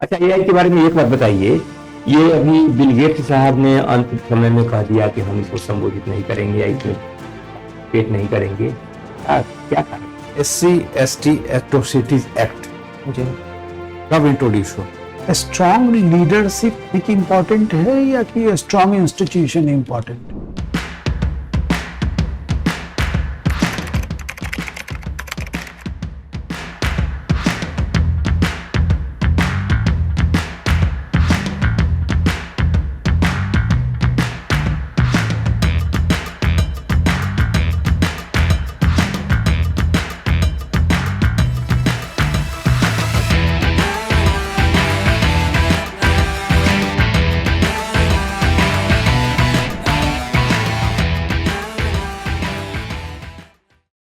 अच्छा, एआई के बारे में एक बात बताइए। ये अभी बिल गेट्स साहब ने अंतिम समय में कह दिया कि हम इसको संबोधित नहीं करेंगे या इसमें पेट नहीं करेंगे। क्या कारण? SC/ST एट्रोसिटीज एक्ट जी। कब इंट्रोड्यूस हुआ? स्ट्रॉन्ग लीडरशिप एक इम्पॉर्टेंट है या कि स्ट्रॉन्ग इंस्टीट्यूशन इम्पॉर्टेंट है?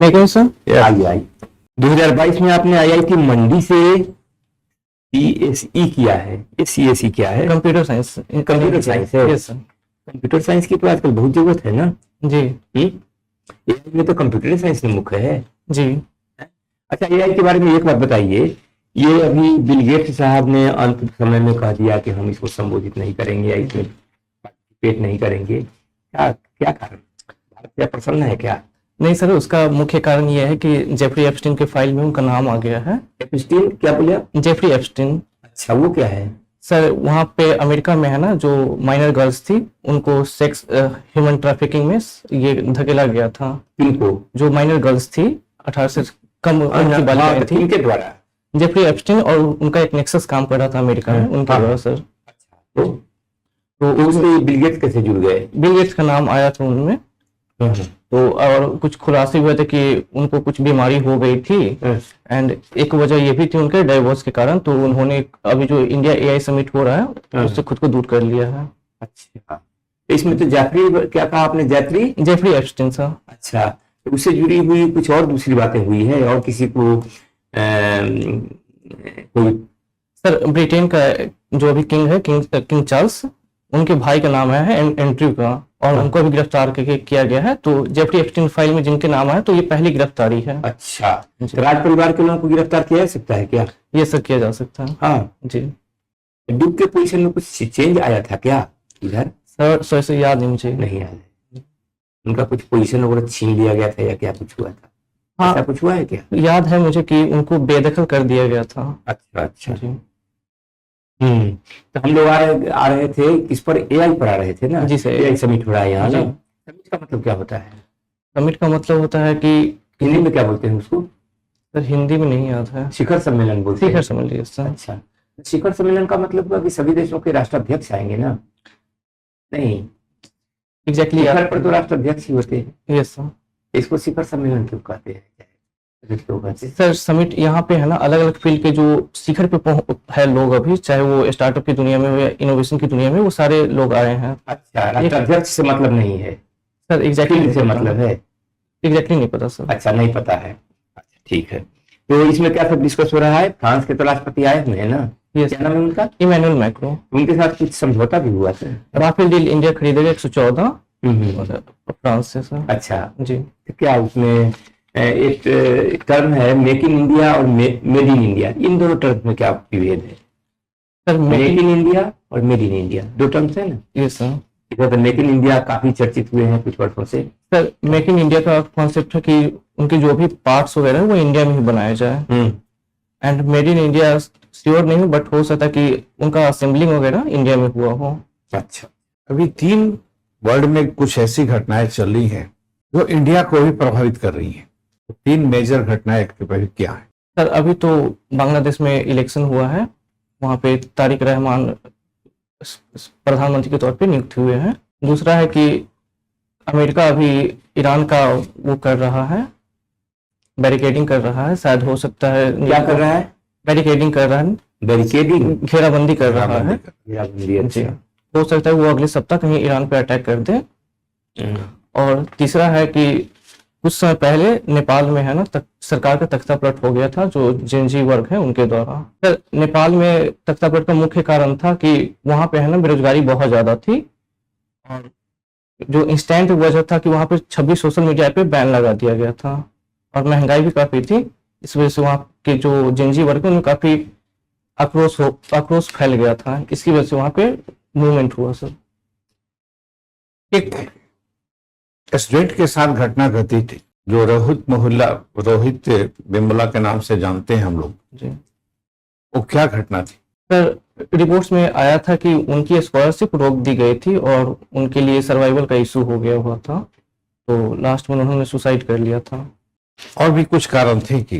लेकिन सर आई 2022 में आपने आईआईटी मंडी से सीएसई किया है। ये सीएसई क्या है? Computer science. कंप्यूटर साइंस है। Yes sir. कंप्यूटर साइंस की तो आजकल बहुत जरूरत है ना। जी एआई में तो कंप्यूटर साइंस में मुख्य है। जी। अच्छा, एआई के बारे में एक बात बताइए। ये अभी बिल गेट्स साहब ने अंतिम समय में कह दिया कि हम इसको संबोधित नहीं करेंगे या इसमें पार्टिसिपेट नहीं करेंगे। क्या कारण? भारत क्या प्रसन्न है क्या? नहीं सर, उसका मुख्य कारण यह है कि जेफरी एप्स्टीन के फाइल में उनका नाम आ गया है। एप्स्टीन? क्या बोले आप? Jeffrey Epstein. अच्छा, वो क्या है? सर वहाँ पे अमेरिका में है ना, जो माइनर गर्ल्स थी उनको सेक्स ह्यूमन ट्रैफिकिंग में ये धकेला गया था। किनको? जो जो माइनर गर्ल्स थी 18 से कम उम्र की बालिकाएं थी। किनके द्वारा? जेफरी एप्स्टीन और उनका एक नेक्सस काम कर रहा था अमेरिका में, उनके द्वारा सर। अच्छा, तो उसमें बिल गेट्स कैसे जुड़ गए? बिल गेट्स का नाम आया था उनमें। तो और कुछ खुलासे हुए थे कि उनको कुछ बीमारी हो गई थी एंड एक वजह ये भी थी उनके डाइवोर्स के कारण। तो उन्होंने अभी जो इंडिया एआई समिट हो रहा है उससे खुद को दूर कर लिया है। अच्छा, इसमें तो जेफरी, क्या कहा आपने? Jeffrey Epstein sir. अच्छा, तो उससे जुड़ी हुई कुछ और दूसरी बातें हुई है और किसी को कोई? सर ब्रिटेन का जो अभी किंग है, किंग चार्ल्स, उनके भाई का नाम है एंड्रयू का, और उनको भी गिरफ्तार किया गया है। तो जेफरी एप्स्टीन फाइल में जिनके नाम है तो ये पहली गिरफ्तारी है। अच्छा, तो राज परिवार के लोगों को गिरफ्तार किया जा सकता है क्या? ये सब किया जा सकता है। हाँ जी। ड्यूक के पोजीशन में कुछ चेंज आया था क्या इधर? सर सो ऐसे याद नहीं मुझे। नहीं याद है। उनका कुछ पोजीशन वगैरह छीन लिया गया था या क्या कुछ हुआ था? हाँ, ऐसा कुछ हुआ है क्या? याद है मुझे कि उनको बेदखल कर दिया गया था। अच्छा अच्छा। जी तो हम लोग आ रहे थे किस पर? एआई पर आ रहे थे ना। जी सर। एआई समिट हो रहा है यहाँ जी। ना। समिट का मतलब क्या होता है? समिट का मतलब होता है कि हिंदी में क्या बोलते हैं उसको? सर हिंदी में नहीं याद है। शिखर सम्मेलन बोलते हैं। शिखर सम्मेलन सर। अच्छा, शिखर सम्मेलन का मतलब हुआ कि सभी देशों के राष्ट्राध्यक्ष आएंगे ना? नहीं, एग्जैक्टली शिखर पर तो राष्ट्राध्यक्ष ही होते हैं। Yes sir. इसको शिखर सम्मेलन क्यों कहते हैं? क्यों कहते हैं? सर समिट यहाँ पे है ना, अलग अलग फील्ड के जो शिखर पे है लोग, अभी चाहे वो स्टार्टअप की दुनिया में हो या इनोवेशन की दुनिया में, वो सारे लोग आए हैं। अच्छा, राष्ट्राध्यक्ष से मतलब नहीं है, सर एग्जैक्टली से मतलब है? एग्जैक्टली नहीं पता सर। अच्छा, नहीं पता है। अच्छा ठीक है। तो इसमें क्या सब डिस्कस हो रहा है? फ्रांस के तो राष्ट्रपति आए हुए हैं ना। यस। क्या नाम है उनका? Emmanuel Macron. उनके साथ कुछ समझौता भी हुआ था। राफेल डील इंडिया खरीदेगा 114 फ्रांस से सर। अच्छा, जी। तो क्या उसमें एक टर्म है मेक इन इंडिया और मेड इन इंडिया, इन दोनों टर्म में क्या विभेद है? सर मेक इन इंडिया और मेड इन इंडिया दो टर्म्स है ना। Yes sir. इधर तो मेक इन इंडिया काफी चर्चित हुए हैं कुछ वर्षों से। सर मेक इन इंडिया का कॉन्सेप्ट है कि उनके जो भी पार्ट्स वगैरह है वो इंडिया में ही बनाया जाए। And made in India sure नहीं, बट हो सकता है कि उनका असेंबलिंग वगैरह इंडिया में हुआ हो। अच्छा, अभी 3 वर्ल्ड में कुछ ऐसी घटनाएं चल रही हैं जो इंडिया को भी प्रभावित कर रही हैं। 3 मेजर घटनाएं क्या है? सर अभी तो बांग्लादेश में इलेक्शन हुआ है, वहाँ पे तारिक रहमान प्रधानमंत्री के तौर पे नियुक्त हुए हैं। दूसरा है कि अमेरिका अभी ईरान का वो कर रहा है, बैरिकेडिंग कर रहा है। शायद हो सकता है क्या कर रहा है? बैरिकेडिंग कर रहा है, बैरिकेडिंग, घेराबंदी कर रहा है। घेराबंदी, जी। अच्छा। हो सकता है वो अगले सप्ताह कहीं ईरान पे अटैक कर दे। और तीसरा है कि कुछ समय पहले नेपाल में है ना सरकार का तख्तापलट हो गया था, जो जेनजी वर्ग है उनके द्वारा। सर नेपाल में तख्तापलट का मुख्य कारण था कि वहां पे है ना बेरोजगारी बहुत ज्यादा थी, और जो इंस्टेंट वजह था कि वहां पे 26 सोशल मीडिया पे बैन लगा दिया गया था, और महंगाई भी काफी थी। इस वजह से वहाँ के जो जेनजी वर्ग है उन्हें काफी आक्रोश फैल गया था, इसकी वजह से वहां पे मूवमेंट हुआ सर। एक स्टूडेंट के साथ घटना घटी थी जो रोहित बिमला के नाम से जानते हैं हम लोग, जी वो क्या घटना थी? सर, रिपोर्ट्स में आया था कि उनकी स्कॉलरशिप रोक दी गई थी और उनके लिए सर्वाइवल का इशू हो गया हुआ था, तो लास्ट में उन्होंने सुसाइड कर लिया था। और भी कुछ कारण थे कि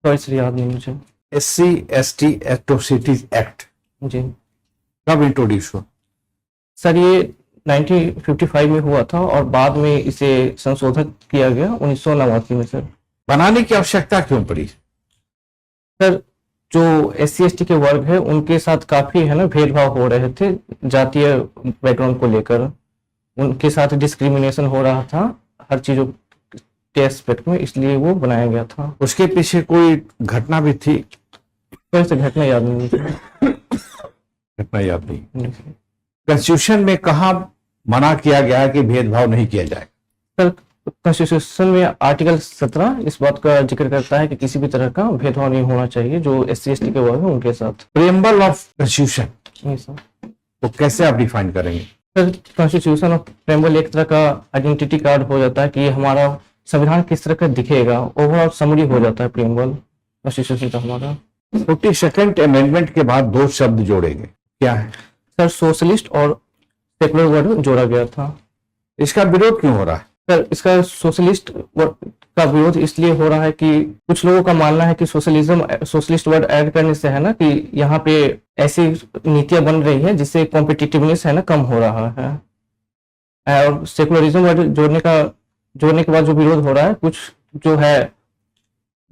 तो इसलिए याद नहीं मुझे। SC/ST एट्रोसिटीज एक्ट जी कब इंट्रोड्यूस हुआ? सर, ये 1955 में हुआ था और बाद में इसे संशोधित किया गया 1989 में सर। बनाने की आवश्यकता क्यों पड़ी? सर, जो SC/ST के वर्ग है उनके साथ काफी है ना भेदभाव हो रहे थे जातीय बैकग्राउंड को लेकर, उनके साथ डिस्क्रिमिनेशन हो रहा था हर चीजों के एस्पेक्ट में, इसलिए वो बनाया गया था। उसके पीछे कोई घटना भी थी? तो ऐसे घटना याद नहीं मुझे। घटना याद नहीं। कॉन्स्टिट्यूशन में कहा मना किया गया है कि भेदभाव नहीं किया जाए? सर, कॉन्स्टिट्यूशन में आर्टिकल 17 इस बात का जिक्र करता है कि किसी भी तरह का भेदभाव नहीं होना चाहिए जो SC/ST के वर्ग है उनके साथ। प्रियम्बल ऑफ कॉन्स्टिट्यूशन नहीं सर। वो कैसे आप डिफाइन करेंगे? सर, कॉन्स्टिट्यूशन ऑफ प्रेम्बल एक तरह का आइडेंटिटी कार्ड हो जाता है कि हमारा संविधान किस तरह का दिखेगा, ओवरऑल समरी हो जाता है प्रियम्बल कॉन्स्टिट्यूशन का हमारा। 42nd अमेंडमेंट के बाद दो शब्द जोड़े गए, क्या है? सर, सोशलिस्ट और सेकुलर वर्ड जोड़ा गया था। इसका विरोध क्यों हो रहा है? सर, इसका सोशलिस्ट का विरोध इसलिए हो रहा है कि कुछ लोगों का मानना है कि सोशलिस्ट वर्ड ऐड करने से है ना कि यहाँ पे ऐसी नीतियां बन रही है जिससे कॉम्पिटिटिवनेस है ना कम हो रहा है, और सेकुलरिज्म वर्ड जोड़ने के बाद जो विरोध हो रहा है, कुछ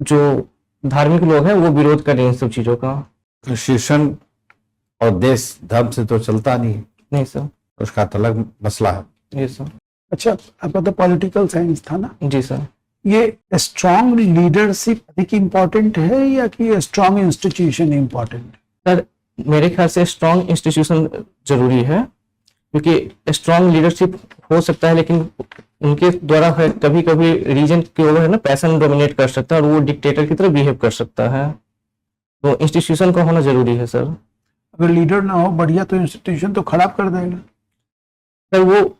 जो धार्मिक लोग हैं वो विरोध कर रहे हैं इन सब चीजों का। कॉन्स्टिट्यूशन और देश धर्म से तो चलता नहीं है, नहीं सर। उसका तो अलग मसला है। जी सर। अच्छा, आपका तो पॉलिटिकल साइंस था ना, जी सर। ये स्ट्रॉन्ग लीडरशिप अधिक इम्पोर्टेंट है या कि स्ट्रॉन्ग इंस्टीट्यूशन इम्पोर्टेंट? सर, मेरे ख्याल से स्ट्रॉन्ग इंस्टीट्यूशन जरूरी है, क्योंकि स्ट्रॉन्ग लीडरशिप हो सकता है लेकिन उनके द्वारा कभी कभी रीजन के ओवर है ना पैशन डोमिनेट कर सकता है और वो डिक्टेटर की तरह बिहेव कर सकता है, तो इंस्टीट्यूशन का होना जरूरी है सर। अगर लीडर ना हो बढ़िया तो इंस्टीट्यूशन तो खराब कर देगा। सर, वो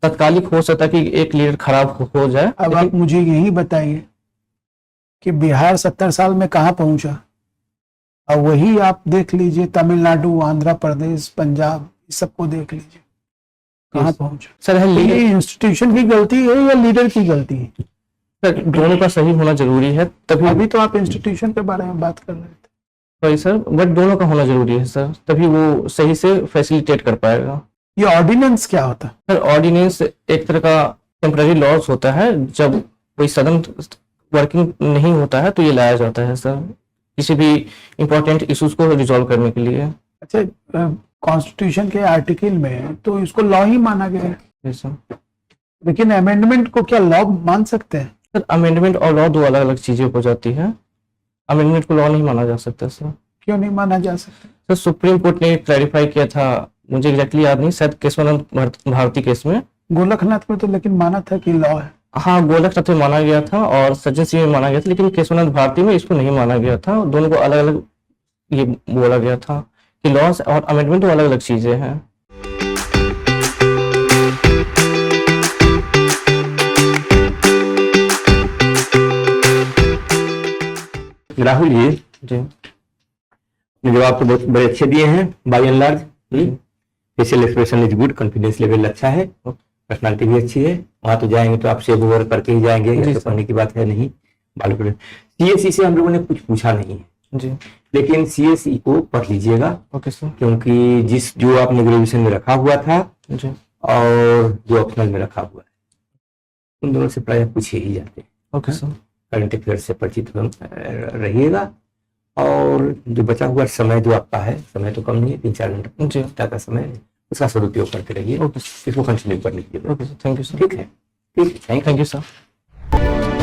तत्कालिक हो सकता है कि एक लीडर खराब हो जाए। अब आप मुझे यही बताइए कि बिहार 70 साल में कहाँ पहुंचा, और वही आप देख लीजिए तमिलनाडु, आंध्र प्रदेश, पंजाब, इस सबको देख लीजिए कहाँ पहुंचा। सर, तो ये इंस्टीट्यूशन की गलती है या लीडर की गलती है? सर, दोनों का सही होना जरूरी है, तभी अभी तो आप इंस्टीट्यूशन के बारे में बात कर रहे थे। सही सर, बट दोनों का होना जरूरी है सर, तभी वो सही से फैसिलिटेट कर पाएगा। ये ऑर्डिनेंस क्या होता है? सर, ऑर्डिनेंस एक तरह का टेम्पररी लॉज होता है, जब कोई सदन वर्किंग नहीं होता है तो ये लाया जाता है सर, किसी भी इंपॉर्टेंट इश्यूज को रिजॉल्व करने के लिए। अच्छा, कॉन्स्टिट्यूशन के आर्टिकल में तो इसको लॉ ही माना गया है, यस सर। लेकिन अमेंडमेंट को क्या लॉ मान सकते हैं? सर, अमेंडमेंट और लॉ दो अलग अलग चीजें हो जाती है, अमेंडमेंट को लॉ नहीं माना जा सकता सर। क्यों नहीं माना जा सकता? सर, सुप्रीम कोर्ट ने क्लैरिफाई किया था, मुझे एग्जैक्टली याद नहीं, शायद केशवानंद भारती केस में। गोलकनाथ में तो लेकिन माना था कि लॉ है। हाँ, गोलकनाथ में माना गया था और सज्जन सिंह में माना गया था, लेकिन केशवानंद भारती में इसको नहीं माना गया था। दोनों को अलग अलग ये बोला गया था कि लॉज और अमेंडमेंट तो अलग अलग चीजें हैं। राहुल जी, जी जवाब तो बहुत बड़े अच्छे दिए हैं by and large. Facial expression is good, confidence level अच्छा है, पर्सनालिटी भी अच्छी है। वहां तो जाएंगे तो आप सेव ओवर करके ही जाएंगे, जी तो सर। पढ़ने की बात है नहीं। CSE से हम लोगों ने कुछ पूछा नहीं है, जी लेकिन CSE को पढ़ लीजिएगा, ओके सर। क्योंकि जो आपने ग्रेजुएशन में रखा हुआ था जी और जो ऑप्शनल में रखा हुआ है, उन दोनों से प्रायः पूछे ही जाते हैं। Okay sir. करंट अफेयर से परिचित रहिएगा, और जो बचा हुआ समय जो आपका है, समय तो कम नहीं है, 3-4 जी घंटा का समय है, उसका सदुपयोग करते रहिए, ओके सर। इसको कंटिन्यू करने की जरूरत okay sir, thank you sir. है। ठीक है, ठीक है, thank you. Thank you sir.